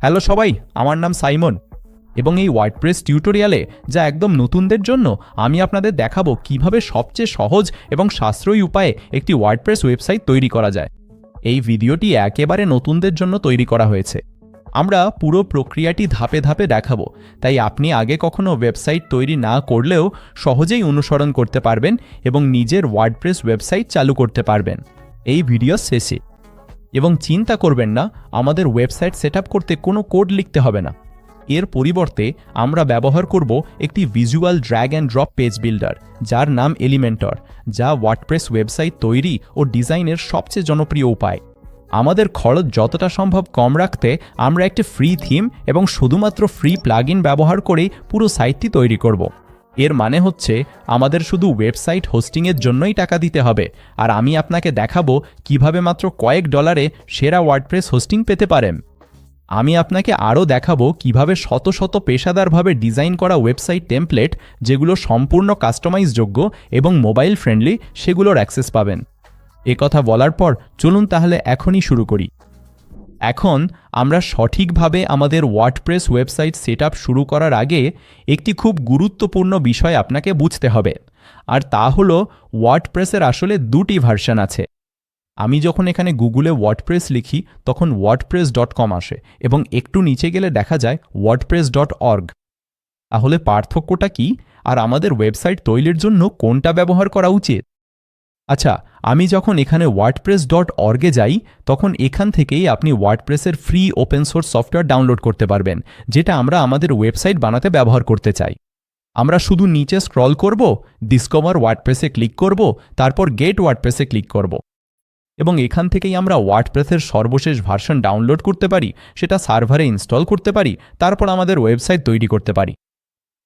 Hello সবাই, আমার নাম সাইমন এবং এই ওয়ার্ডপ্রেস টিউটোরিয়ালে যা একদম নতুনদের জন্য আমি আপনাদের দেখাবো কিভাবে সবচেয়ে সহজ এবং সাশ্রয়ী উপায়ে একটি ওয়ার্ডপ্রেস ওয়েবসাইট তৈরি করা যায়। এই ভিডিওটি একেবারে নতুনদের জন্য তৈরি করা হয়েছে। আমরা পুরো প্রক্রিয়াটি ধাপে ধাপে দেখাবো, তাই আপনি আগে কখনো ওয়েবসাইট তৈরি না করলেও সহজেই অনুসরণ করতে পারবেন এবং নিজের ওয়ার্ডপ্রেস ওয়েবসাইট চালু করতে পারবেন এই ভিডিও শেষে। এবং চিন্তা করবেন না, আমাদের ওয়েবসাইট সেটআপ করতে কোনো কোড লিখতে হবে না। এর পরিবর্তে আমরা ব্যবহার করব একটি visual drag and drop page builder, যার নাম এলিমেন্টর, যা ওয়ার্ডপ্রেস ওয়েবসাইট তৈরি ও ডিজাইনের সবচেয়ে জনপ্রিয় উপায়। আমাদের খরচ যতটা সম্ভব কম রাখতে আমরা একটি ফ্রি থিম এবং শুধুমাত্র ফ্রি প্লাগইন ব্যবহার করেই পুরো সাইটটি তৈরি করব। এর মানে হচ্ছে আমাদের শুধু ওয়েবসাইট হোস্টিংয়ের জন্যই টাকা দিতে হবে, আর আমি আপনাকে দেখাবো কিভাবে মাত্র কয়েক ডলারে সেরা ওয়ার্ডপ্রেস হোস্টিং পেতে পারেন। আমি আপনাকে আরও দেখাবো কিভাবে শত শত পেশাদারভাবে ডিজাইন করা ওয়েবসাইট টেমপ্লেট, যেগুলো সম্পূর্ণ কাস্টমাইজযোগ্য এবং মোবাইল ফ্রেন্ডলি, সেগুলোর অ্যাক্সেস পাবেন। কথা বলার পর চলুন তাহলে এখনই শুরু করি। এখন আমরা সঠিকভাবে আমাদের ওয়ার্ডপ্রেস ওয়েবসাইট সেটআপ শুরু করার আগে একটি খুব গুরুত্বপূর্ণ বিষয় আপনাকে বুঝতে হবে, আর তা হলো ওয়ার্ডপ্রেসের আসলে দুটি ভার্সন আছে। আমি যখন এখানে গুগলে ওয়ার্ডপ্রেস লিখি তখন wordpress.com আসে এবং একটু নিচে গেলে দেখা যায় wordpress.org। তাহলে পার্থক্যটা কি, আর আমাদের ওয়েবসাইট তৈরির জন্য কোনটা ব্যবহার করা উচিত? আচ্ছা, আমি যখন এখানে wordpress.org-এ যাই তখন এখান থেকেই আপনি ওয়ার্ডপ্রেসের free open source software download করতে পারবেন, যেটা আমরা আমাদের ওয়েবসাইট বানাতে ব্যবহার করতে চাই। আমরা শুধু নিচে স্ক্রল করব, ডিসকভার ওয়ার্ডপ্রেসে ক্লিক করব, তারপর গেট ওয়ার্ডপ্রেসে ক্লিক করব এবং এখান থেকেই আমরা ওয়ার্ডপ্রেসের সর্বশেষ ভার্সন ডাউনলোড করতে পারি, সেটা সার্ভারে ইনস্টল করতে পারি, তারপর আমাদের ওয়েবসাইট তৈরি করতে পারি।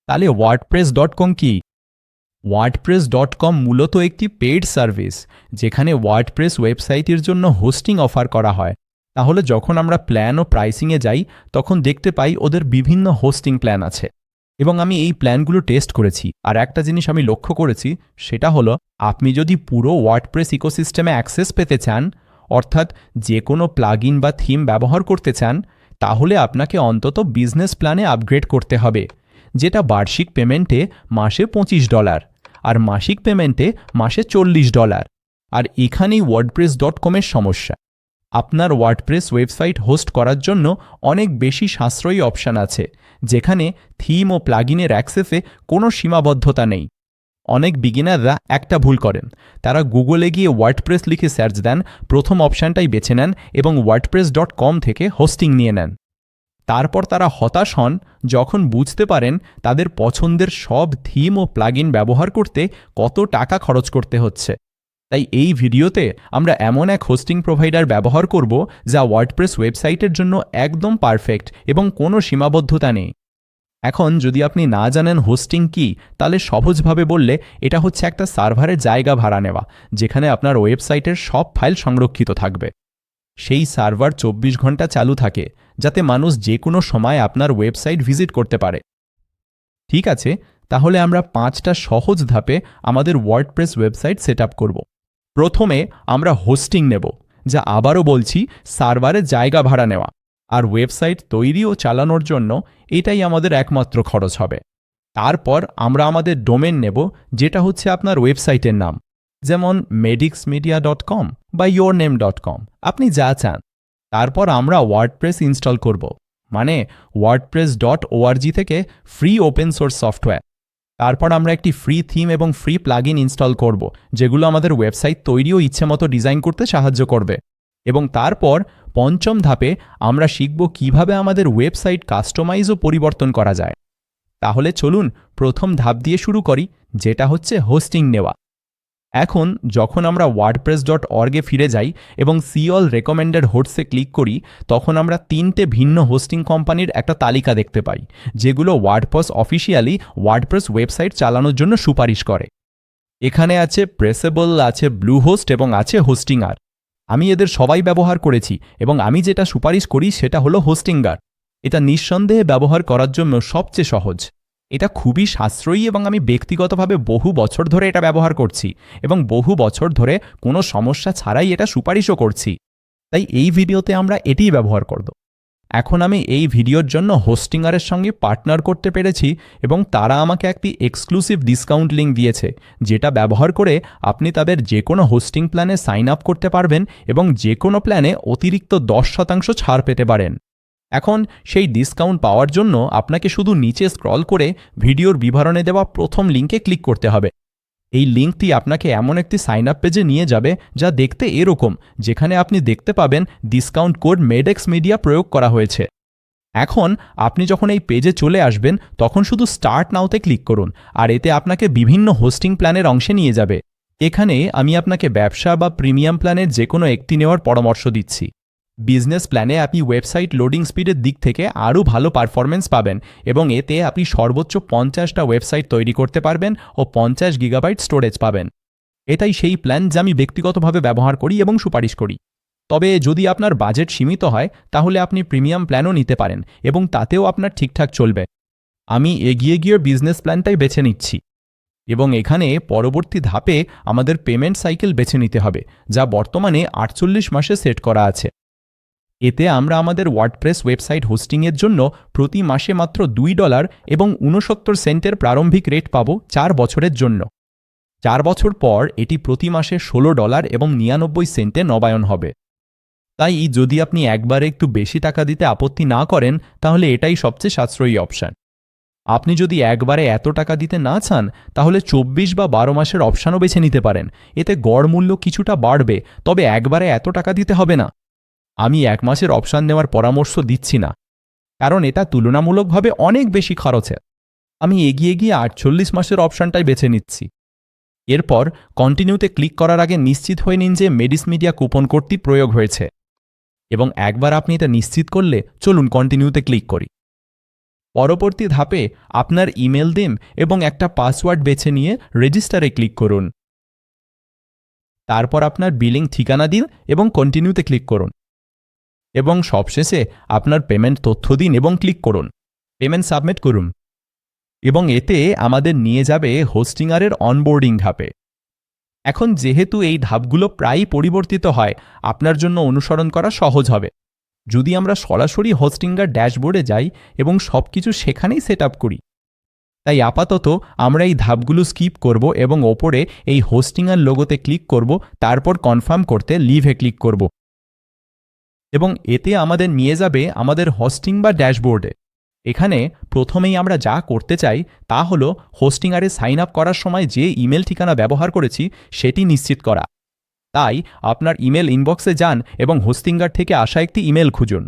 তাহলে wordpress.com কি? wordpress.com মূলত একটি পেইড সার্ভিস, যেখানে ওয়ার্ডপ্রেস ওয়েবসাইটের জন্য হোস্টিং অফার করা হয়। তাহলে যখন আমরা প্ল্যান ও প্রাইসিংয়ে যাই তখন দেখতে পাই ওদের বিভিন্ন হোস্টিং প্ল্যান আছে এবং আমি এই প্ল্যানগুলো টেস্ট করেছি। আর একটা জিনিস আমি লক্ষ্য করেছি, সেটা হলো আপনি যদি পুরো ওয়ার্ডপ্রেস ইকোসিস্টেমে অ্যাক্সেস পেতে চান, অর্থাৎ যে কোনো প্লাগইন বা থিম ব্যবহার করতে চান, তাহলে আপনাকে অন্তত বিজনেস প্ল্যানে আপগ্রেড করতে হবে, যেটা বার্ষিক পেমেন্টে মাসে $25 আর মাসিক পেমেন্টে মাসে $40। আর এখানেই wordpress.com-এর সমস্যা। আপনার ওয়ার্ডপ্রেস ওয়েবসাইট হোস্ট করার জন্য অনেক বেশি সাশ্রয়ী অপশান আছে, যেখানে থিম ও প্লাগইনের অ্যাক্সেসে কোনো সীমাবদ্ধতা নেই। অনেক বিগিনাররা একটা ভুল করেন, তারা গুগলে গিয়ে ওয়ার্ডপ্রেস লিখে সার্চ দেন, প্রথম অপশানটাই বেছে নেন এবং wordpress.com থেকে হোস্টিং নিয়ে নেন। তারপর তারা হতাশ হন যখন বুঝতে পারেন তাদের পছন্দের সব থিম ও প্লাগইন ব্যবহার করতে কত টাকা খরচ করতে হচ্ছে। তাই এই ভিডিওতে আমরা এমন এক হোস্টিং প্রোভাইডার ব্যবহার করব যা ওয়ার্ডপ্রেস ওয়েবসাইটের জন্য একদম পারফেক্ট এবং কোনো সীমাবদ্ধতা নেই। এখন যদি আপনি না জানেন হোস্টিং কি, তাহলে সহজভাবে বললে এটা হচ্ছে একটা সার্ভারের জায়গা ভাড়া নেওয়া, যেখানে আপনার ওয়েবসাইটের সব ফাইল সংরক্ষিত থাকবে। সেই সার্ভার 24 ঘন্টা চালু থাকে, যাতে মানুষ যে কোনো সময় আপনার ওয়েবসাইট ভিজিট করতে পারে। ঠিক আছে, তাহলে আমরা 5টা সহজ ধাপে আমাদের ওয়ার্ডপ্রেস ওয়েবসাইট সেটআপ করব। প্রথমে আমরা হোস্টিং নেব, যা আবারও বলছি সার্ভারের জায়গা ভাড়া নেওয়া, আর ওয়েবসাইট তৈরি ও চালানোর জন্য এটাই আমাদের একমাত্র খরচ হবে। তারপর আমরা আমাদের ডোমেন নেব, যেটা হচ্ছে আপনার ওয়েবসাইটের নাম, যেমন medixmedia.com বা yourname.com, আপনি যা চান। তারপর আমরা ওয়ার্ডপ্রেস ইনস্টল করব, মানে wordpress.org থেকে ফ্রি ওপেন সোর্স সফটওয়্যার। তারপর আমরা একটি ফ্রি থিম এবং ফ্রি প্লাগইন ইনস্টল করব, যেগুলো আমাদের ওয়েবসাইট তৈরি ও ইচ্ছেমতো ডিজাইন করতে সাহায্য করবে। এবং তারপর 5ম ধাপে আমরা শিখব কিভাবে আমাদের ওয়েবসাইট কাস্টমাইজ ও পরিবর্তন করা যায়। তাহলে চলুন প্রথম ধাপ দিয়ে শুরু করি, যেটা হচ্ছে হোস্টিং নেওয়া। এখন যখন আমরা wordpress.org-এ ফিরে যাই এবং সি অল রেকমেন্ডেড হোস্টসে ক্লিক করি, তখন আমরা 3টে ভিন্ন হোস্টিং কোম্পানির একটা তালিকা দেখতে পাই, যেগুলো ওয়ার্ডপ্রেস অফিসিয়ালি ওয়ার্ডপ্রেস ওয়েবসাইট চালানোর জন্য সুপারিশ করে। এখানে আছে প্রেসেবল, আছে ব্লুহোস্ট এবং আছে হোস্টিংয়ার। আমি এদের সবাই ব্যবহার করেছি এবং আমি যেটা সুপারিশ করি সেটা হলো হোস্টিংয়ার। এটা নিঃসন্দেহে ব্যবহার করার জন্য সবচেয়ে সহজ। এটা খুবই সাশ্রয়ী এবং আমি ব্যক্তিগতভাবে বহু বছর ধরে এটা ব্যবহার করছি এবং বহু বছর ধরে কোনো সমস্যা ছাড়াই এটা সুপারিশও করছি। তাই এই ভিডিওতে আমরা এটিই ব্যবহার করব। এখন আমি এই ভিডিওর জন্য হোস্টিংয়ারের সঙ্গে পার্টনার করতে পেরেছি এবং তারা আমাকে একটি এক্সক্লুসিভ ডিসকাউন্ট লিঙ্ক দিয়েছে, যেটা ব্যবহার করে আপনি তাদের যে কোনো হোস্টিং প্ল্যানে সাইন আপ করতে পারবেন এবং যে কোনো প্ল্যানে অতিরিক্ত 10% ছাড় পেতে পারেন। এখন সেই ডিসকাউন্ট পাওয়ার জন্য আপনাকে শুধু নিচে স্ক্রল করে ভিডিওর বিবরণে দেওয়া প্রথম লিঙ্কে ক্লিক করতে হবে। এই লিঙ্কটি আপনাকে এমন একটি সাইন আপ পেজে নিয়ে যাবে যা দেখতে এরকম, যেখানে আপনি দেখতে পাবেন ডিসকাউন্ট কোড মেডেক্স মিডিয়া প্রয়োগ করা হয়েছে। এখন আপনি যখন এই পেজে চলে আসবেন তখন শুধু স্টার্ট নাওতে ক্লিক করুন, আর এতে আপনাকে বিভিন্ন হোস্টিং প্ল্যানের অংশে নিয়ে যাবে। এখানে আমি আপনাকে ব্যবসা বা প্রিমিয়াম প্ল্যানের যে কোনো একটি নেওয়ার পরামর্শ দিচ্ছি। বিজনেস প্ল্যানে আপনি ওয়েবসাইট লোডিং স্পিডের দিক থেকে আরও ভালো পারফরমেন্স পাবেন এবং এতে আপনি সর্বোচ্চ 50টা ওয়েবসাইট তৈরি করতে পারবেন ও 50 গিগাবাইট স্টোরেজ পাবেন। এটাই সেই প্ল্যান যা আমি ব্যক্তিগতভাবে ব্যবহার করি এবং সুপারিশ করি। তবে যদি আপনার বাজেট সীমিত হয় তাহলে আপনি প্রিমিয়াম প্ল্যানও নিতে পারেন এবং তাতেও আপনার ঠিকঠাক চলবে। আমি এগিয়ে গিয়ে বিজনেস প্ল্যানটাই বেছে নিচ্ছি এবং এখানে পরবর্তী ধাপে আমাদের পেমেন্ট সাইকেল বেছে নিতে হবে, যা বর্তমানে 48 মাসে সেট করা আছে। এতে আমরা আমাদের ওয়ার্ডপ্রেস ওয়েবসাইট হোস্টিংয়ের জন্য প্রতি মাসে মাত্র $2 এবং 69 সেন্টের প্রারম্ভিক রেট পাব 4 বছরের জন্য। 4 বছর পর এটি প্রতি মাসে $16 এবং 99 সেন্টে নবায়ন হবে। তাই যদি আপনি একবারে একটু বেশি টাকা দিতে আপত্তি না করেন তাহলে এটাই সবচেয়ে সাশ্রয়ী অপশান। আপনি যদি একবারে এত টাকা দিতে না চান তাহলে 24 বা 12 মাসের অপশানও বেছে নিতে পারেন। এতে গড় মূল্য কিছুটা বাড়বে, তবে একবারে এত টাকা দিতে হবে না। আমি 1 মাসের অপশান নেওয়ার পরামর্শ দিচ্ছি না, কারণ এটা তুলনামূলকভাবে অনেক বেশি খরচের। আমি এগিয়ে গিয়ে 48 মাসের অপশানটাই বেছে নিচ্ছি। এরপর কন্টিনিউতে ক্লিক করার আগে নিশ্চিত হয়ে নিন যে মেডিস মিডিয়া কুপন কোডটি প্রয়োগ হয়েছে এবং একবার আপনি এটা নিশ্চিত করলে চলুন কন্টিনিউতে ক্লিক করি। পরবর্তী ধাপে আপনার ইমেল দিন এবং একটা পাসওয়ার্ড বেছে নিয়ে রেজিস্টারে ক্লিক করুন। তারপর আপনার বিলিং ঠিকানা দিন এবং কন্টিনিউতে ক্লিক করুন এবং সবশেষে আপনার পেমেন্ট তথ্য দিন এবং ক্লিক করুন। পেমেন্ট সাবমিট করুন এবং এতে আমাদের নিয়ে যাবে হোস্টিংয়ারের অনবোর্ডিং ধাপে। এখন যেহেতু এই ধাপগুলো প্রায়ই পরিবর্তিত হয়, আপনার জন্য অনুসরণ করা সহজ হবে যদি আমরা সরাসরি হোস্টিংয়ার ড্যাশবোর্ডে যাই এবং সবকিছু সেখানেই সেট আপ করি। তাই আপাতত আমরা এই ধাপগুলো স্কিপ করব এবং ওপরে এই হোস্টিংয়ার লোগোতে ক্লিক করব, তারপর কনফার্ম করতে লিভে ক্লিক করব এবং এতে আমাদের নিয়ে যাবে আমাদের হোস্টিং বা ড্যাশবোর্ডে। এখানে প্রথমেই আমরা যা করতে চাই তা হলো হোস্টিংয়ারে সাইন আপ করার সময় যে ইমেল ঠিকানা ব্যবহার করেছি সেটি নিশ্চিত করা। তাই আপনার ইমেল ইনবক্সে যান এবং হোস্টিংয়ার থেকে আসা একটি ইমেল খুঁজুন।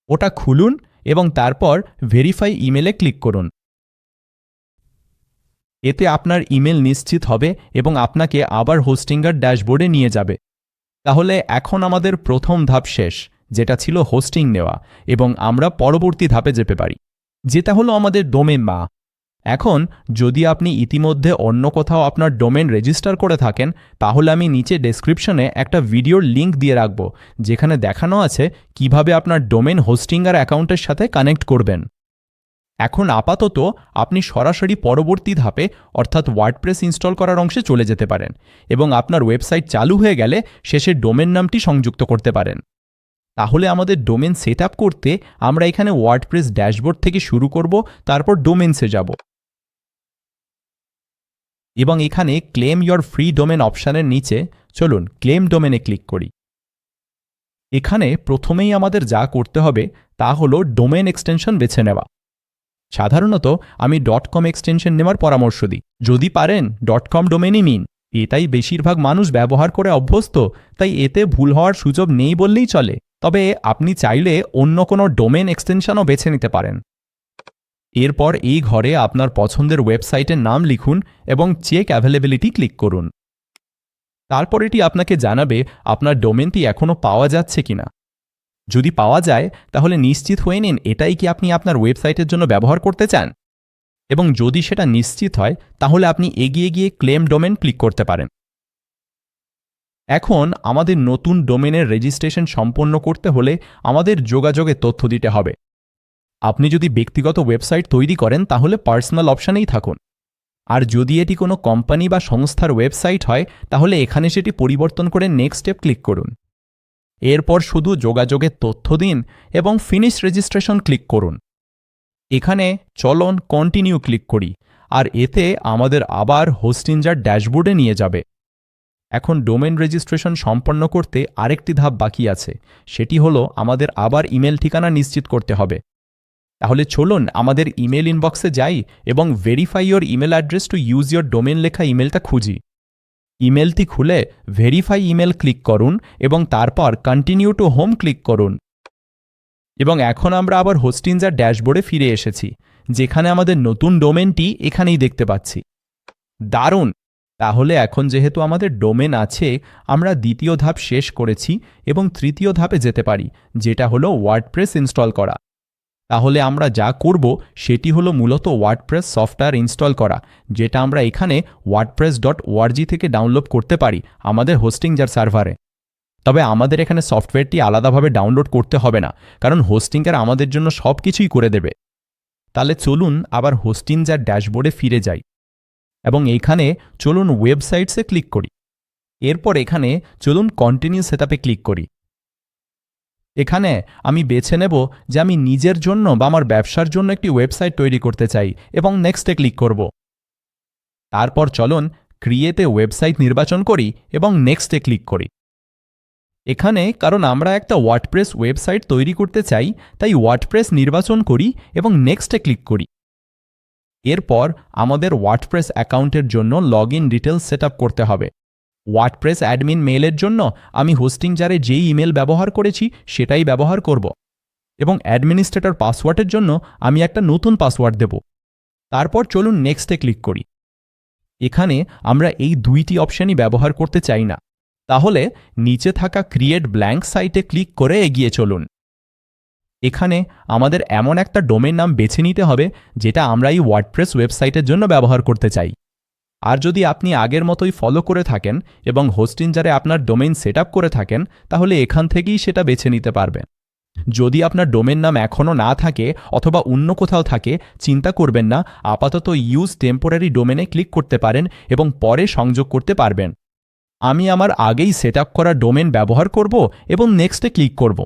ওটা খুলুন এবং তারপর ভেরিফাই ইমেলে ক্লিক করুন। এতে আপনার ইমেল নিশ্চিত হবে এবং আপনাকে আবার হোস্টিংয়ার ড্যাশবোর্ডে নিয়ে যাবে। তাহলে এখন আমাদের প্রথম ধাপ শেষ, যেটা ছিল হোস্টিং নেওয়া, এবং আমরা পরবর্তী ধাপে যেতে পারি, যেটা হলো আমাদের ডোমেন বা। এখন যদি আপনি ইতিমধ্যে অন্য কোথাও আপনার ডোমেন রেজিস্টার করে থাকেন তাহলে আমি নিচে ডেসক্রিপশনে একটা ভিডিওর লিঙ্ক দিয়ে রাখব, যেখানে দেখানো আছে কিভাবে আপনার ডোমেন হোস্টিংয়ার অ্যাকাউন্টের সাথে কানেক্ট করবেন। এখন আপাতত আপনি সরাসরি পরবর্তী ধাপে অর্থাৎ ওয়ার্ডপ্রেস ইনস্টল করার অংশে চলে যেতে পারেন এবং আপনার ওয়েবসাইট চালু হয়ে গেলে শেষে ডোমেন নামটি সংযুক্ত করতে পারেন। তাহলে আমাদের ডোমেন সেট আপ করতে আমরা এখানে ওয়ার্ডপ্রেস ড্যাশবোর্ড থেকে শুরু করব, তারপর ডোমেনসে যাব এবং এখানে ক্লেম ইয়োর ফ্রি ডোমেন অপশানের নিচে চলুন ক্লেম ডোমেনে ক্লিক করি। এখানে প্রথমেই আমাদের যা করতে হবে তা হলো ডোমেন এক্সটেনশন বেছে নেওয়া। সাধারণত আমি .com এক্সটেনশন নেওয়ার পরামর্শ দিই, যদি পারেন .com ডোমেনই নিন। এটাই বেশিরভাগ মানুষ ব্যবহার করে অভ্যস্ত, তাই এতে ভুল হওয়ার সুযোগ নেই বললেই চলে। তবে আপনি চাইলে অন্য কোনো ডোমেন এক্সটেনশনও বেছে নিতে পারেন। এরপর এই ঘরে আপনার পছন্দের ওয়েবসাইটের নাম লিখুন এবং চেক অ্যাভেলেবিলিটি ক্লিক করুন। তারপর এটি আপনাকে জানাবে আপনার ডোমেনটি এখনও পাওয়া যাচ্ছে কিনা। যদি পাওয়া যায় তাহলে নিশ্চিত হয়ে নিন এটাই কি আপনি আপনার ওয়েবসাইটের জন্য ব্যবহার করতে চান, এবং যদি সেটা নিশ্চিত হয় তাহলে আপনি এগিয়ে গিয়ে ক্লেম ডোমেন ক্লিক করতে পারেন। এখন আমাদের নতুন ডোমেনের রেজিস্ট্রেশন সম্পন্ন করতে হলে আমাদের যোগাযোগের তথ্য দিতে হবে। আপনি যদি ব্যক্তিগত ওয়েবসাইট তৈরি করেন তাহলে পার্সোনাল অপশানেই থাকুন, আর যদি এটি কোনো কোম্পানি বা সংস্থার ওয়েবসাইট হয় তাহলে এখানে সেটি পরিবর্তন করে নেক্সট স্টেপ ক্লিক করুন। এরপর শুধু যোগাযোগের তথ্য দিন এবং ফিনিশ রেজিস্ট্রেশন ক্লিক করুন। এখানে চলুন কন্টিনিউ ক্লিক করি, আর এতে আমাদের আবার হোস্টিঞ্জার ড্যাশবোর্ডে নিয়ে যাবে। এখন ডোমেন রেজিস্ট্রেশন সম্পন্ন করতে আরেকটি ধাপ বাকি আছে, সেটি হলো আমাদের আবার ইমেল ঠিকানা নিশ্চিত করতে হবে। তাহলে চলুন আমাদের ইমেল ইনবক্সে যাই এবং verify your email address to use your domain লেখা ইমেলটা খুঁজি। ইমেলটি খুলে ভেরিফাই ইমেল ক্লিক করুন এবং তারপর কন্টিনিউ টু হোম ক্লিক করুন। এবং এখন আমরা আবার হোস্টিঞ্জার ড্যাশবোর্ডে ফিরে এসেছি, যেখানে আমাদের নতুন ডোমেনটি এখানেই দেখতে পাচ্ছি। দারুণ! তাহলে এখন যেহেতু আমাদের ডোমেন আছে, আমরা দ্বিতীয় ধাপ শেষ করেছি এবং তৃতীয় ধাপে যেতে পারি, যেটা হলো ওয়ার্ডপ্রেস ইনস্টল করা। তাহলে আমরা যা করব সেটি হলো মূলত ওয়ার্ডপ্রেস সফটওয়্যার ইনস্টল করা, যেটা আমরা এখানে wordpress.org থেকে ডাউনলোড করতে পারি আমাদের হোস্টিঞ্জার সার্ভারে। তবে আমাদের এখানে সফটওয়্যারটি আলাদাভাবে ডাউনলোড করতে হবে না, কারণ হোস্টিঙ্গার আমাদের জন্য সব কিছুই করে দেবে। তাহলে চলুন আবার হোস্টিঞ্জার ড্যাশবোর্ডে ফিরে যাই এবং এইখানে চলুন ওয়েবসাইটসে ক্লিক করি। এরপর এখানে চলুন কন্টিনিউ সেটআপে ক্লিক করি। এখানে আমি বেছে নেব যে আমি নিজের জন্য বা আমার ব্যবসার জন্য একটি ওয়েবসাইট তৈরি করতে চাই এবং নেক্সটে ক্লিক করব। তারপর চলুন ক্রিয়েট এ ওয়েবসাইট নির্বাচন করি এবং নেক্সটে ক্লিক করি। এখানে কারণ আমরা একটা ওয়ার্ডপ্রেস ওয়েবসাইট তৈরি করতে চাই, তাই ওয়ার্ডপ্রেস নির্বাচন করি এবং নেক্সটে ক্লিক করি। এরপর আমাদের ওয়ার্ডপ্রেস অ্যাকাউন্টের জন্য লগইন ডিটেলস সেটআপ করতে হবে। ওয়ার্ডপ্রেস অ্যাডমিন মেইলের জন্য আমি হোস্টিঞ্জারে যেই ইমেল ব্যবহার করেছি সেটাই ব্যবহার করব এবং অ্যাডমিনিস্ট্রেটর পাসওয়ার্ডের জন্য আমি একটা নতুন পাসওয়ার্ড দেব। তারপর চলুন নেক্সটে ক্লিক করি। এখানে আমরা এই দুইটি অপশনই ব্যবহার করতে চাই না, তাহলে নিচে থাকা ক্রিয়েট ব্ল্যাঙ্ক সাইটে ক্লিক করে এগিয়ে চলুন। এখানে আমাদের এমন একটা ডোমেন নাম বেছে নিতে হবে যেটা আমরা এই ওয়ার্ডপ্রেস ওয়েবসাইটের জন্য ব্যবহার করতে চাই। আর যদি আপনি আগের মতোই ফলো করে থাকেন এবং হোস্টিঞ্জারে আপনার ডোমেইন সেটআপ করে থাকেন, তাহলে এখান থেকেই সেটা বেছে নিতে পারবেন। যদি আপনার ডোমেন নাম এখনও না থাকে অথবা অন্য কোথাও থাকে, চিন্তা করবেন না, আপাতত ইউজ টেম্পোরারি ডোমেনে ক্লিক করতে পারেন এবং পরে সংযোগ করতে পারবেন। আমি আমার আগেই সেটআপ করা ডোমেন ব্যবহার করব এবং নেক্সটে ক্লিক করব।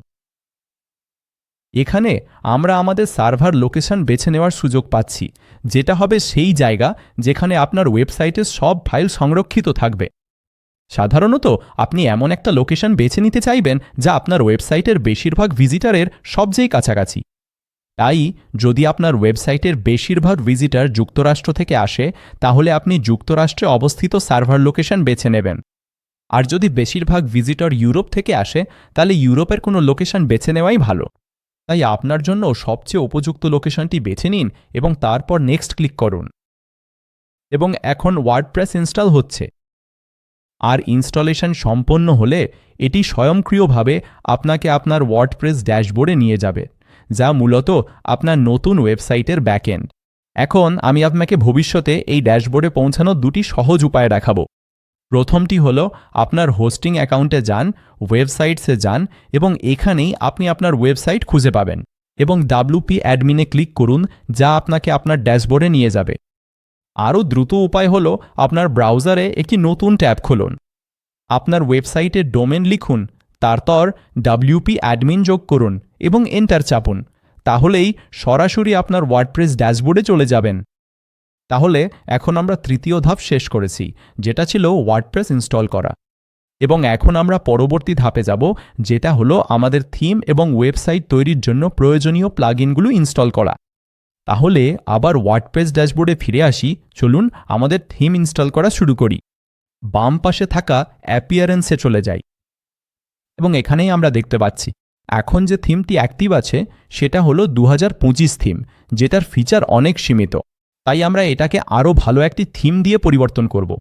এখানে আমরা আমাদের সার্ভার লোকেশন বেছে নেওয়ার সুযোগ পাচ্ছি, যেটা হবে সেই জায়গা যেখানে আপনার ওয়েবসাইটের সব ফাইল সংরক্ষিত থাকবে। সাধারণত আপনি এমন একটা লোকেশন বেছে নিতে চাইবেন যা আপনার ওয়েবসাইটের বেশিরভাগ ভিজিটরের সবচেয়ে কাছাকাছি। তাই যদি আপনার ওয়েবসাইটের বেশিরভাগ ভিজিটর যুক্তরাষ্ট্র থেকে আসে, তাহলে আপনি যুক্তরাষ্ট্রে অবস্থিত সার্ভার লোকেশন বেছে নেবেন। আর যদি বেশিরভাগ ভিজিটর ইউরোপ থেকে আসে, তাহলে ইউরোপের কোনো লোকেশন বেছে নেওয়াই ভালো। তাই আপনার জন্য সবচেয়ে উপযুক্ত লোকেশনটি বেছে নিন এবং তারপর নেক্সট ক্লিক করুন। এবং এখন ওয়ার্ডপ্রেস ইনস্টল হচ্ছে। আর ইনস্টলেশন সম্পন্ন হলে এটি স্বয়ংক্রিয়ভাবে আপনাকে আপনার ওয়ার্ডপ্রেস ড্যাশবোর্ডে নিয়ে যাবে, যা মূলত আপনার নতুন ওয়েবসাইটের ব্যাকএন্ড। এখন আমি আপনাকে ভবিষ্যতে এই ড্যাশবোর্ডে পৌঁছানোর দুটি সহজ উপায় দেখাবো। প্রথমটি হলো আপনার হোস্টিং অ্যাকাউন্টে যান, ওয়েবসাইটসে যান এবং এখানেই আপনি আপনার ওয়েবসাইট খুঁজে পাবেন এবং WP অ্যাডমিনে ক্লিক করুন, যা আপনাকে আপনার ড্যাশবোর্ডে নিয়ে যাবে। আরও দ্রুত উপায় হলো আপনার ব্রাউজারে একটি নতুন ট্যাব খুলুন, আপনার ওয়েবসাইটের ডোমেন লিখুন, তারপর WP অ্যাডমিন যোগ করুন এবং এন্টার চাপুন। তাহলেই সরাসরি আপনার ওয়ার্ডপ্রেস ড্যাশবোর্ডে চলে যাবেন। তাহলে এখন আমরা তৃতীয় ধাপ শেষ করেছি, যেটা ছিল ওয়ার্ডপ্রেস ইনস্টল করা। এবং এখন আমরা পরবর্তী ধাপে যাব, যেটা হলো আমাদের থিম এবং ওয়েবসাইট তৈরির জন্য প্রয়োজনীয় প্লাগইনগুলো ইনস্টল করা। তাহলে আবার ওয়ার্ডপ্রেস ড্যাশবোর্ডে ফিরে আসি। চলুন আমাদের থিম ইনস্টল করা শুরু করি। বাম পাশে থাকা অ্যাপিয়ারেন্সে চলে যাই এবং এখানেই আমরা দেখতে পাচ্ছি এখন যে থিমটি অ্যাক্টিভ আছে সেটা হলো 2025 থিম, যেটার ফিচার অনেক সীমিত। তাই আমরা এটাকে আরও ভালো একটি থিম দিয়ে পরিবর্তন করব।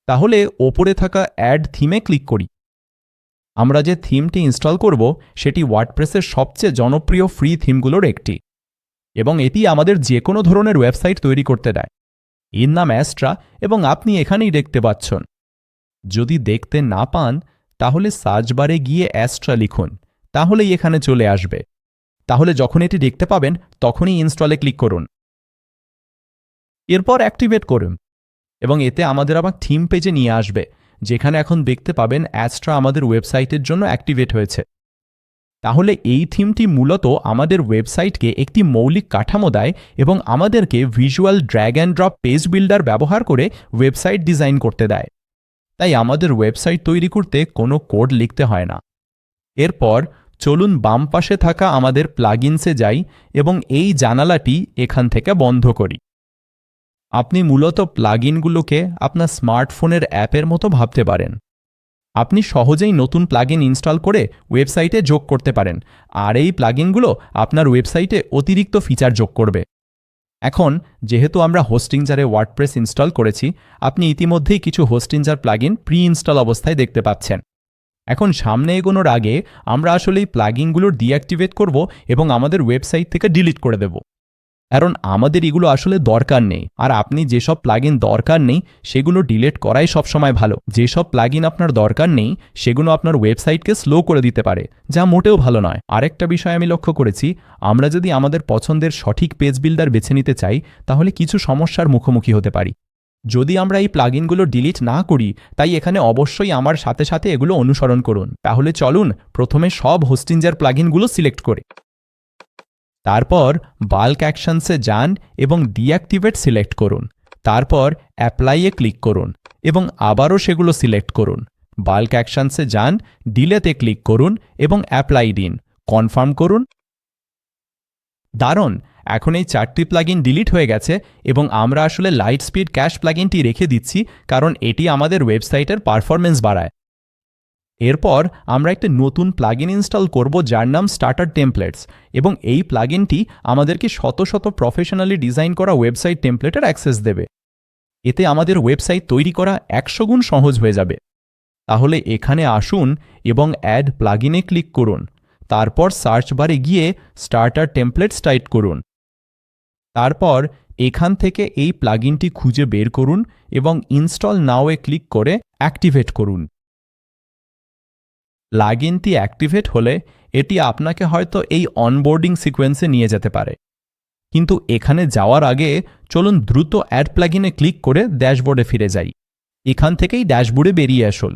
তাহলে ওপরে থাকা অ্যাড থিমে ক্লিক করি। আমরা যে থিমটি ইনস্টল করব সেটি ওয়ার্ডপ্রেসের সবচেয়ে জনপ্রিয় ফ্রি থিমগুলোর একটি এবং এটি আমাদের যে কোনো ধরনের ওয়েবসাইট তৈরি করতে দেয়। এর নাম অ্যাস্ট্রা এবং আপনি এখানেই দেখতে পাচ্ছেন। যদি দেখতে না পান তাহলে সার্চ বারে গিয়ে অ্যাস্ট্রা লিখুন, তাহলেই এখানে চলে আসবে। তাহলে যখন এটি দেখতে পাবেন তখনই ইনস্টলে ক্লিক করুন। এরপর অ্যাক্টিভেট করুন এবং এতে আমাদের আবার থিম পেজে নিয়ে আসবে, যেখানে এখন দেখতে পাবেন অ্যাডসটা আমাদের ওয়েবসাইটের জন্য অ্যাক্টিভেট হয়েছে। তাহলে এই থিমটি মূলত আমাদের ওয়েবসাইটকে একটি মৌলিক কাঠামো দেয় এবং আমাদেরকে visual drag and drop page builder ব্যবহার করে ওয়েবসাইট ডিজাইন করতে দেয়। তাই আমাদের ওয়েবসাইট তৈরি করতে কোনো কোড লিখতে হয় না। এরপর চলুন বাম পাশে থাকা আমাদের প্লাগইনসে যাই এবং এই জানালাটি এখান থেকে বন্ধ করি। আপনি মূলত প্লাগইনগুলোকে আপনার স্মার্টফোনের অ্যাপের মতো ভাবতে পারেন। আপনি সহজেই নতুন প্লাগইন ইনস্টল করে ওয়েবসাইটে যোগ করতে পারেন, আর এই প্লাগইনগুলো আপনার ওয়েবসাইটে অতিরিক্ত ফিচার যোগ করবে। এখন যেহেতু আমরা হোস্টিংজারে ওয়ার্ডপ্রেস ইনস্টল করেছি, আপনি ইতিমধ্যেই কিছু হোস্টিংজার প্লাগইন প্রি ইনস্টল অবস্থায় দেখতে পাচ্ছেন। এখন সামনে এগোনোর আগে আমরা আসলে এই প্লাগইনগুলোর ডিঅ্যাক্টিভেট করব এবং আমাদের ওয়েবসাইট থেকে ডিলিট করে দেব, কারণ আমাদের এগুলো আসলে দরকার নেই। আর আপনি যেসব প্লাগইন দরকার নেই সেগুলো ডিলিট করাই সবসময় ভালো। যেসব প্লাগইন আপনার দরকার নেই সেগুলো আপনার ওয়েবসাইটকে স্লো করে দিতে পারে, যা মোটেও ভালো নয়। আরেকটা বিষয় আমি লক্ষ্য করেছি, আমরা যদি আমাদের পছন্দের সঠিক পেজ বিল্ডার বেছে নিতে চাই তাহলে কিছু সমস্যার মুখোমুখি হতে পারি যদি আমরা এই প্লাগইনগুলো ডিলিট না করি। তাই এখানে অবশ্যই আমার সাথে সাথে এগুলো অনুসরণ করুন। তাহলে চলুন প্রথমে সব হোস্টিংজার প্লাগইনগুলো সিলেক্ট করি। তারপর বাল্ক অ্যাকশনসে যান এবং ডিঅ্যাক্টিভেট সিলেক্ট করুন। তারপর অ্যাপ্লাইয়ে ক্লিক করুন এবং আবারও সেগুলো সিলেক্ট করুন। বাল্ক অ্যাকশনসে যান, ডিলেতে ক্লিক করুন এবং অ্যাপ্লাই দিন। কনফার্ম করুন। দারুণ! এখন এই 4টি প্লাগইন ডিলিট হয়ে গেছে এবং আমরা আসলে লাইট স্পিড ক্যাশ প্লাগইনটি রেখে দিচ্ছি, কারণ এটি আমাদের ওয়েবসাইটের পারফরম্যান্স বাড়ায়। এরপর আমরা একটা নতুন প্লাগইন ইনস্টল করব যার নাম স্টার্টার টেমপ্লেটস, এবং এই প্লাগইনটি আমাদেরকে শত শত প্রফেশনালি ডিজাইন করা ওয়েবসাইট টেমপ্লেটের অ্যাক্সেস দেবে। এতে আমাদের ওয়েবসাইট তৈরি করা 100 গুণ সহজ হয়ে যাবে। তাহলে এখানে আসুন এবং অ্যাড প্লাগইনে ক্লিক করুন। তারপর সার্চ বারে গিয়ে স্টার্টার টেমপ্লেটস টাইপ করুন। তারপর এখান থেকে এই প্লাগইনটি খুঁজে বের করুন এবং ইনস্টল নাও-এ ক্লিক করে অ্যাক্টিভেট করুন। প্লাগইনটি অ্যাক্টিভেট হলে এটি আপনাকে হয়তো এই অনবোর্ডিং সিকোয়েন্সে নিয়ে যেতে পারে, কিন্তু এখানে যাওয়ার আগে চলুন দ্রুত অ্যাড প্লাগইনে ক্লিক করে ড্যাশবোর্ডে ফিরে যাই। এখান থেকেই ড্যাশবোর্ডে বেরিয়ে আসুন।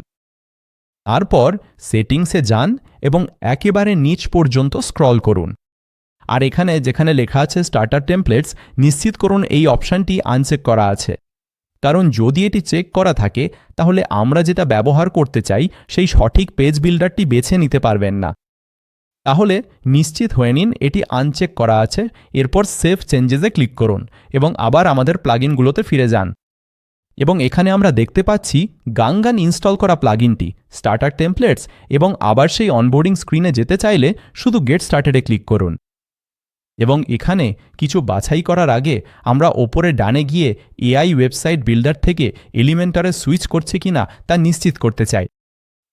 তারপর সেটিংসে যান এবং একেবারে নিচ পর্যন্ত স্ক্রল করুন। আর এখানে যেখানে লেখা আছে স্টার্টার টেমপ্লেটস, নিশ্চিত করুন এই অপশানটি আনচেক করা আছে, কারণ যদি এটি চেক করা থাকে তাহলে আমরা যেটা ব্যবহার করতে চাই সেই সঠিক পেজ বিল্ডারটি বেছে নিতে পারবেন না। তাহলে নিশ্চিত হয়ে নিন এটি আনচেক করা আছে। এরপর সেভ চেঞ্জেসে ক্লিক করুন এবং আবার আমাদের প্লাগইনগুলোতে ফিরে যান। এবং এখানে আমরা দেখতে পাচ্ছি গান ইনস্টল করা প্লাগইনটি স্টার্টার টেমপ্লেটস, এবং আবার সেই অনবোর্ডিং স্ক্রিনে যেতে চাইলে শুধু গেট স্টার্টেডে ক্লিক করুন। এবং এখানে কিছু বাছাই করার আগে আমরা ওপরে ডানে গিয়ে এআই ওয়েবসাইট বিল্ডার থেকে এলিমেন্টারে সুইচ করছে কিনা তা নিশ্চিত করতে চাই।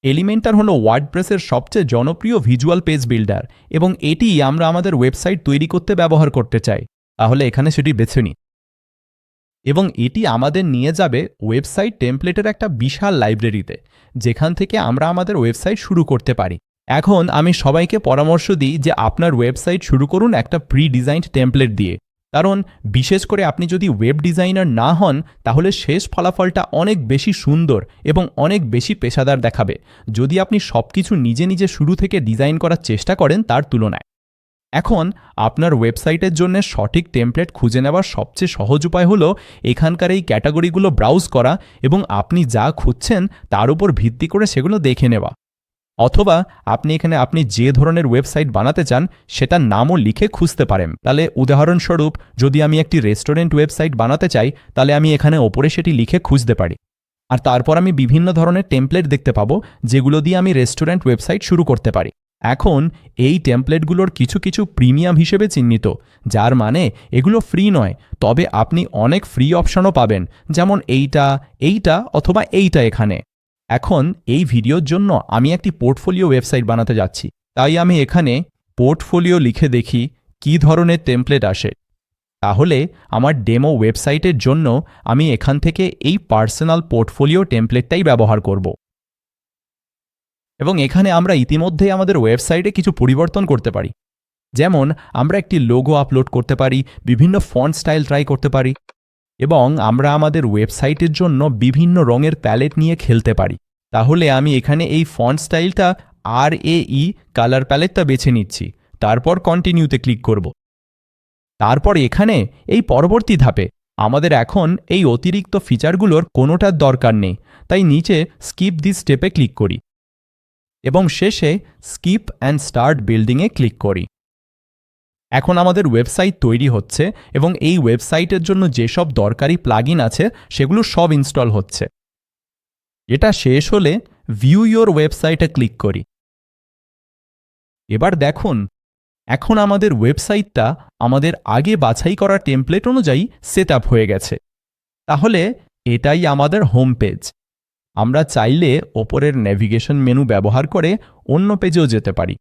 এলিমেন্টার হলো ওয়ার্ডপ্রেসের সবচেয়ে জনপ্রিয় ভিজুয়াল পেজ বিল্ডার এবং এটি আমরা আমাদের ওয়েবসাইট তৈরি করতে ব্যবহার করতে চাই। তাহলে এখানে সেটি বেছে নিই এবং এটি আমাদের নিয়ে যাবে ওয়েবসাইট টেমপ্লেটের একটা বিশাল লাইব্রেরিতে, যেখান থেকে আমরা আমাদের ওয়েবসাইট শুরু করতে পারি। এখন আমি সবাইকে পরামর্শ দিই যে আপনার ওয়েবসাইট শুরু করুন একটা প্রি ডিজাইনড টেমপ্লেট দিয়ে, কারণ বিশেষ করে আপনি যদি ওয়েব ডিজাইনার না হন তাহলে শেষ ফলাফলটা অনেক বেশি সুন্দর এবং অনেক বেশি পেশাদার দেখাবে যদি আপনি সবকিছু নিজে নিজে শুরু থেকে ডিজাইন করার চেষ্টা করেন তার তুলনায়। এখন আপনার ওয়েবসাইটের জন্য সঠিক টেমপ্লেট খুঁজে নেওয়ার সবচেয়ে সহজ উপায় হলো এখানকার এই ক্যাটাগরিগুলো ব্রাউজ করা এবং আপনি যা খুঁজছেন তার উপর ভিত্তি করে সেগুলো দেখে নেওয়া। অথবা আপনি এখানে আপনি যে ধরনের ওয়েবসাইট বানাতে চান সেটার নামও লিখে খুঁজতে পারেন। তাহলে উদাহরণস্বরূপ যদি আমি একটি রেস্টুরেন্ট ওয়েবসাইট বানাতে চাই তাহলে আমি এখানে ওপরে সেটি লিখে খুঁজতে পারি, আর তারপর আমি বিভিন্ন ধরনের টেমপ্লেট দেখতে পাবো যেগুলো দিয়ে আমি রেস্টুরেন্ট ওয়েবসাইট শুরু করতে পারি। এখন এই টেমপ্লেটগুলোর কিছু কিছু প্রিমিয়াম হিসেবে চিহ্নিত, যার মানে এগুলো ফ্রি নয়, তবে আপনি অনেক ফ্রি অপশনও পাবেন, যেমন এইটা অথবা এইটা। এখানে এখন এই ভিডিওর জন্য আমি একটি পোর্টফোলিও ওয়েবসাইট বানাতে যাচ্ছি, তাই আমি এখানে পোর্টফোলিও লিখে দেখি কী ধরনের টেমপ্লেট আসে। তাহলে আমার ডেমো ওয়েবসাইটের জন্য আমি এখান থেকে এই পার্সোনাল পোর্টফোলিও টেমপ্লেটটাই ব্যবহার করব। এবং এখানে আমরা ইতিমধ্যেই আমাদের ওয়েবসাইটে কিছু পরিবর্তন করতে পারি, যেমন আমরা একটি লোগো আপলোড করতে পারি, বিভিন্ন ফন্ট স্টাইল ট্রাই করতে পারি এবং আমরা আমাদের ওয়েবসাইটের জন্য বিভিন্ন রঙের প্যালেট নিয়ে খেলতে পারি। তাহলে আমি এখানে এই ফন্ট স্টাইলটা RAE কালার প্যালেটটা বেছে নিচ্ছি, তারপর কন্টিনিউতে ক্লিক করব। তারপর এখানে এই পরবর্তী ধাপে আমাদের এখন এই অতিরিক্ত ফিচারগুলোর কোনোটার দরকার নেই, তাই নিচে স্কিপ দিস স্টেপে ক্লিক করি এবং শেষে স্কিপ অ্যান্ড স্টার্ট বিল্ডিংয়ে ক্লিক করি। এখন আমাদের ওয়েবসাইট তৈরি হচ্ছে এবং এই ওয়েবসাইটের জন্য যেসব দরকারি প্লাগইন আছে সেগুলো সব ইনস্টল হচ্ছে। এটা শেষ হলে ভিউ ইয়োর ওয়েবসাইটে ক্লিক করি। এবার দেখুন, এখন আমাদের ওয়েবসাইটটা আমাদের আগে বাছাই করা টেমপ্লেট অনুযায়ী সেট আপ হয়ে গেছে। তাহলে এটাই আমাদের হোম পেজ। আমরা চাইলে ওপরের নেভিগেশন মেনু ব্যবহার করে অন্য পেজেও যেতে পারি।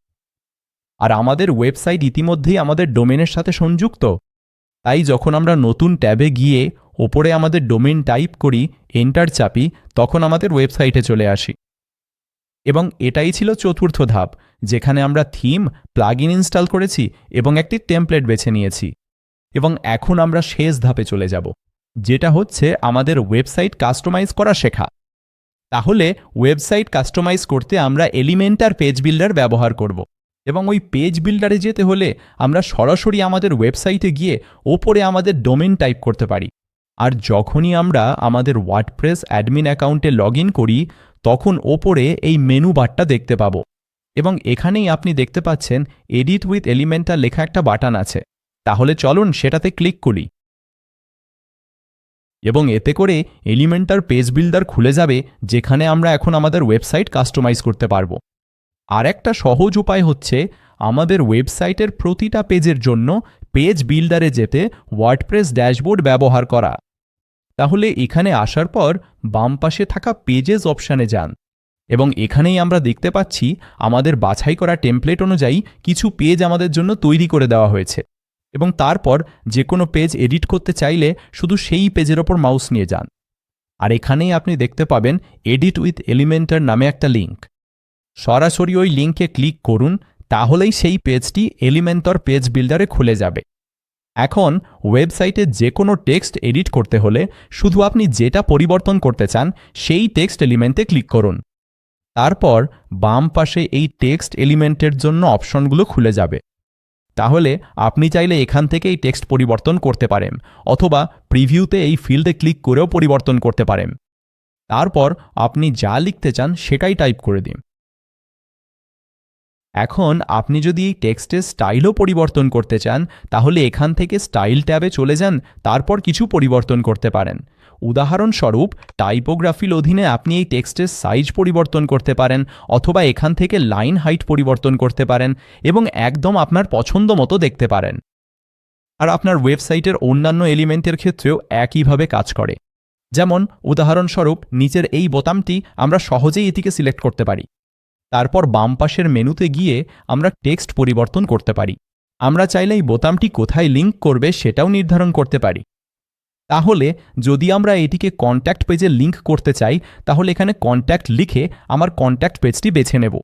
আর আমাদের ওয়েবসাইট ইতিমধ্যেই আমাদের ডোমেনের সাথে সংযুক্ত, তাই যখন আমরা নতুন ট্যাবে গিয়ে ওপরে আমাদের ডোমেন টাইপ করি, এন্টার চাপি, তখন আমাদের ওয়েবসাইটে চলে আসি। এবং এটাই ছিল চতুর্থ ধাপ, যেখানে আমরা থিম প্লাগইন ইনস্টল করেছি এবং একটি টেমপ্লেট বেছে নিয়েছি। এবং এখন আমরা শেষ ধাপে চলে যাব, যেটা হচ্ছে আমাদের ওয়েবসাইট কাস্টমাইজ করা শেখা। তাহলে ওয়েবসাইট কাস্টমাইজ করতে আমরা এলিমেন্টার পেজ বিল্ডার ব্যবহার করব এবং ওই পেজ বিল্ডারে যেতে হলে আমরা সরাসরি আমাদের ওয়েবসাইটে গিয়ে ওপরে আমাদের ডোমেন টাইপ করতে পারি। আর যখনই আমরা আমাদের ওয়ার্ডপ্রেস অ্যাডমিন অ্যাকাউন্টে লগ ইন করি, তখন ওপরে এই মেনু বারটা দেখতে পাবো এবং এখানেই আপনি দেখতে পাচ্ছেন এডিট উইথ এলিমেন্টার লেখা একটা বাটন আছে। তাহলে চলুন সেটাতে ক্লিক করি এবং এতে করে এলিমেন্টার পেজ বিল্ডার খুলে যাবে, যেখানে আমরা এখন আমাদের ওয়েবসাইট কাস্টমাইজ করতে পারবো। আর একটা সহজ উপায় হচ্ছে আমাদের ওয়েবসাইটের প্রতিটা পেজের জন্য পেজ বিল্ডারে যেতে ওয়ার্ডপ্রেস ড্যাশবোর্ড ব্যবহার করা। তাহলে এখানে আসার পর বাম পাশে থাকা পেজেস অপশানে যান এবং এখানেই আমরা দেখতে পাচ্ছি আমাদের বাছাই করা টেমপ্লেট অনুযায়ী কিছু পেজ আমাদের জন্য তৈরি করে দেওয়া হয়েছে। এবং তারপর যে কোনো পেজ এডিট করতে চাইলে শুধু সেই পেজের ওপর মাউস নিয়ে যান, আর এখানেই আপনি দেখতে পাবেন এডিট উইথ এলিমেন্টার নামে একটা লিঙ্ক। সরাসরি ওই লিঙ্কে ক্লিক করুন, তাহলেই সেই পেজটি এলিমেন্টর পেজ বিল্ডারে খুলে যাবে। এখন ওয়েবসাইটে যে কোনো টেক্সট এডিট করতে হলে শুধু আপনি যেটা পরিবর্তন করতে চান সেই টেক্সট এলিমেন্টে ক্লিক করুন। তারপর বাম পাশে এই টেক্সট এলিমেন্টের জন্য অপশনগুলো খুলে যাবে। তাহলে আপনি চাইলে এখান থেকে এই টেক্সট পরিবর্তন করতে পারেন, অথবা প্রিভিউতে এই ফিল্ডে ক্লিক করেও পরিবর্তন করতে পারেন। তারপর আপনি যা লিখতে চান সেটাই টাইপ করে দিন। এখন আপনি যদি এই টেক্সটের স্টাইলও পরিবর্তন করতে চান, তাহলে এখান থেকে স্টাইল ট্যাবে চলে যান, তারপর কিছু পরিবর্তন করতে পারেন। উদাহরণস্বরূপ টাইপোগ্রাফির অধীনে আপনি এই টেক্সটের সাইজ পরিবর্তন করতে পারেন, অথবা এখান থেকে লাইন হাইট পরিবর্তন করতে পারেন এবং একদম আপনার পছন্দ মতো দেখতে পারেন। আর আপনার ওয়েবসাইটের অন্যান্য এলিমেন্টের ক্ষেত্রেও একইভাবে কাজ করে। যেমন উদাহরণস্বরূপ নিচের এই বোতামটি আমরা সহজেই এটিকে সিলেক্ট করতে পারি। তারপর বাম পাশের মেনুতে গিয়ে আমরা টেক্সট পরিবর্তন করতে পারি। আমরা চাইলে এই বোতামটি কোথায় লিঙ্ক করবে সেটাও নির্ধারণ করতে পারি। তাহলে যদি আমরা এটিকে কন্ট্যাক্ট পেজে লিঙ্ক করতে চাই, তাহলে এখানে কন্ট্যাক্ট লিখে আমার কন্ট্যাক্ট পেজটি বেছে নেব।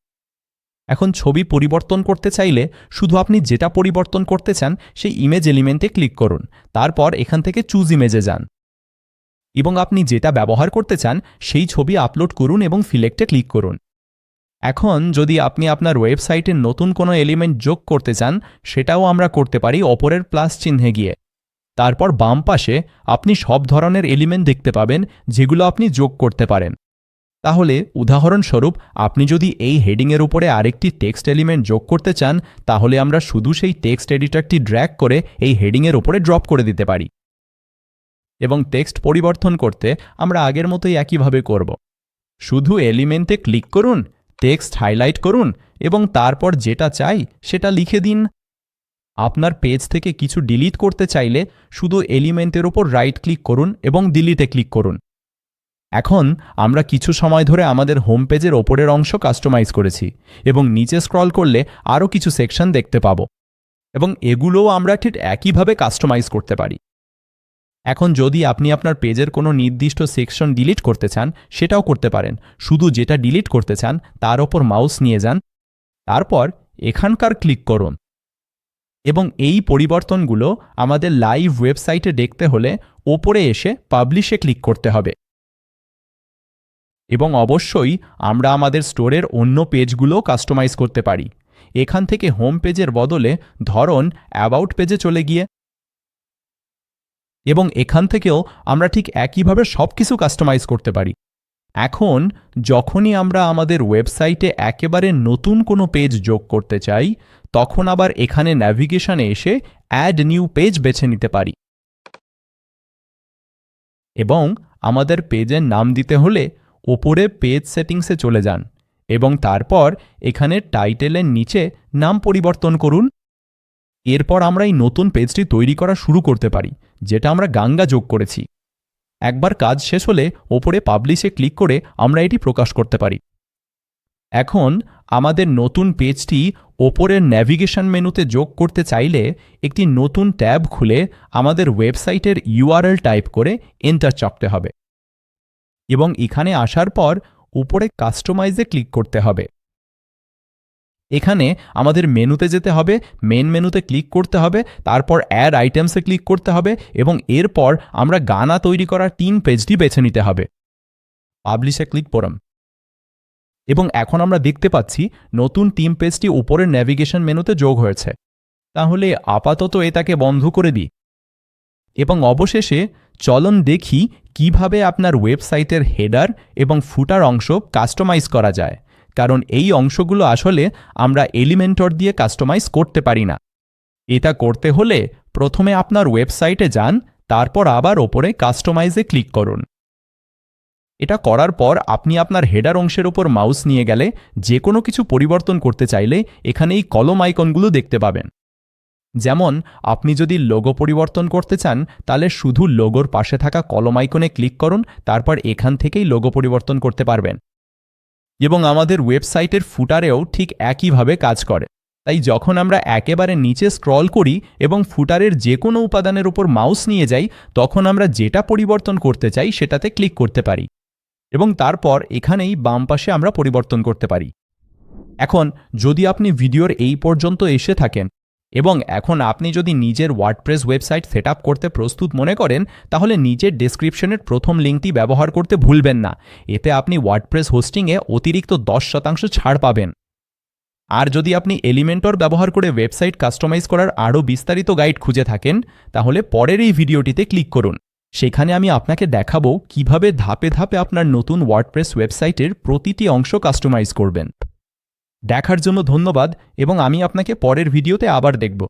এখন ছবি পরিবর্তন করতে চাইলে শুধু আপনি যেটা পরিবর্তন করতে চান সেই ইমেজ এলিমেন্টে ক্লিক করুন, তারপর এখান থেকে চুজ ইমেজে যান এবং আপনি যেটা ব্যবহার করতে চান সেই ছবি আপলোড করুন এবং সিলেক্টে ক্লিক করুন। এখন যদি আপনি আপনার ওয়েবসাইটে নতুন কোনো এলিমেন্ট যোগ করতে চান, সেটাও আমরা করতে পারি ওপরের প্লাস চিহ্নে গিয়ে। তারপর বাম পাশে আপনি সব ধরনের এলিমেন্ট দেখতে পাবেন যেগুলো আপনি যোগ করতে পারেন। তাহলে উদাহরণস্বরূপ আপনি যদি এই হেডিংয়ের উপরে আরেকটি টেক্সট এলিমেন্ট যোগ করতে চান, তাহলে আমরা শুধু সেই টেক্সট এডিটরটি ড্র্যাগ করে এই হেডিংয়ের উপরে ড্রপ করে দিতে পারি। এবং টেক্সট পরিবর্তন করতে আমরা আগের মতোই একইভাবে করব। শুধু এলিমেন্টে ক্লিক করুন, টেক্সট হাইলাইট করুন এবং তারপর যেটা চাই সেটা লিখে দিন। আপনার পেজ থেকে কিছু ডিলিট করতে চাইলে শুধু এলিমেন্টের ওপর রাইট ক্লিক করুন এবং ডিলিটে ক্লিক করুন। এখন আমরা কিছু সময় ধরে আমাদের হোম পেজের ওপরের অংশ কাস্টমাইজ করেছি এবং নিচে স্ক্রল করলে আরও কিছু সেকশন দেখতে পাবো এবং এগুলোও আমরা ঠিক একইভাবে কাস্টমাইজ করতে পারি। এখন যদি আপনি আপনার পেজের কোনো নির্দিষ্ট সেকশন ডিলিট করতে চান, সেটাও করতে পারেন। শুধু যেটা ডিলিট করতে চান তার ওপর মাউস নিয়ে যান, তারপর এখানকার ক্লিক করুন এবং এই পরিবর্তনগুলো আমাদের লাইভ ওয়েবসাইটে দেখতে হলে ওপরে এসে পাবলিশে ক্লিক করতে হবে। এবং অবশ্যই আমরা আমাদের স্টোরের অন্য পেজগুলোও কাস্টমাইজ করতে পারি। এখান থেকে হোম পেজের বদলে ধরুন অ্যাবাউট পেজে চলে গিয়ে, এবং এখান থেকেও আমরা ঠিক একইভাবে সব কিছু কাস্টমাইজ করতে পারি। এখন যখনই আমরা আমাদের ওয়েবসাইটে একেবারে নতুন কোনো পেজ যোগ করতে চাই, তখন আবার এখানে ন্যাভিগেশনে এসে অ্যাড নিউ পেজ বেছে নিতে পারি। এবং আমাদের পেজের নাম দিতে হলে ওপরে পেজ সেটিংসে চলে যান এবং তারপর এখানে টাইটেলের নিচে নাম পরিবর্তন করুন। এরপর আমরা এই নতুন পেজটি তৈরি করা শুরু করতে পারি, যেটা আমরা গাঙ্গা যোগ করেছি। একবার কাজ শেষ হলে ওপরে পাবলিশে ক্লিক করে আমরা এটি প্রকাশ করতে পারি। এখন আমাদের নতুন পেজটি ওপরের ন্যাভিগেশন মেনুতে যোগ করতে চাইলে একটি নতুন ট্যাব খুলে আমাদের ওয়েবসাইটের ইউআরএল টাইপ করে এন্টার চাপতে হবে এবং এখানে আসার পর উপরে কাস্টমাইজে ক্লিক করতে হবে। এখানে আমাদের মেনুতে যেতে হবে, মেন মেনুতে ক্লিক করতে হবে, তারপর অ্যাড আইটেমসে ক্লিক করতে হবে এবং এরপর আমরা গানা তৈরি করার 3 পেজটি বেছে নিতে হবে। পাবলিশে ক্লিক করুন এবং এখন আমরা দেখতে পাচ্ছি নতুন 3 পেজটি উপরের ন্যাভিগেশন মেনুতে যোগ হয়েছে। তাহলে আপাতত এটাকে বন্ধ করে দিই এবং অবশেষে চলুন দেখি কিভাবে আপনার ওয়েবসাইটের হেডার এবং ফুটার অংশ কাস্টমাইজ করা যায়, কারণ এই অংশগুলো আসলে আমরা এলিমেন্টর দিয়ে কাস্টমাইজ করতে পারি না। এটা করতে হলে প্রথমে আপনার ওয়েবসাইটে যান, তারপর আবার ওপরে কাস্টমাইজে ক্লিক করুন। এটা করার পর আপনি আপনার হেডার অংশের উপর মাউস নিয়ে গেলে যে কোনো কিছু পরিবর্তন করতে চাইলে এখানে এই কলম আইকনগুলো দেখতে পাবেন। যেমন আপনি যদি লোগো পরিবর্তন করতে চান, তাহলে শুধু লোগোর পাশে থাকা কলম আইকনে ক্লিক করুন, তারপর এখান থেকেই লোগো পরিবর্তন করতে পারবেন। এবং আমাদের ওয়েবসাইটের ফুটারেও ঠিক একইভাবে কাজ করে। তাই যখন আমরা একেবারে নিচে স্ক্রল করি এবং ফুটারের যে কোনো উপাদানের উপর মাউস নিয়ে যাই, তখন আমরা যেটা পরিবর্তন করতে চাই সেটাতে ক্লিক করতে পারি এবং তারপর এখানেই বাম পাশে আমরা পরিবর্তন করতে পারি। এখন যদি আপনি ভিডিওর এই পর্যন্ত এসে থাকেন এবং এখন আপনি যদি নিজের ওয়ার্ডপ্রেস ওয়েবসাইট সেটআপ করতে প্রস্তুত মনে করেন, তাহলে নিচের ডেসক্রিপশনের প্রথম লিঙ্কটি ব্যবহার করতে ভুলবেন না। এতে আপনি ওয়ার্ডপ্রেস হোস্টিংয়ে অতিরিক্ত 10% ছাড় পাবেন। আর যদি আপনি এলিমেন্টর ব্যবহার করে ওয়েবসাইট কাস্টমাইজ করার আরও বিস্তারিত গাইড খুঁজে থাকেন, তাহলে পরের এই ভিডিওটিতে ক্লিক করুন। সেখানে আমি আপনাকে দেখাবো কিভাবে ধাপে ধাপে আপনার নতুন ওয়ার্ডপ্রেস ওয়েবসাইটের প্রতিটি অংশ কাস্টমাইজ করবেন। দেখার জন্য ধন্যবাদ এবং আমি আপনাকে পরের ভিডিওতে আবার দেখব।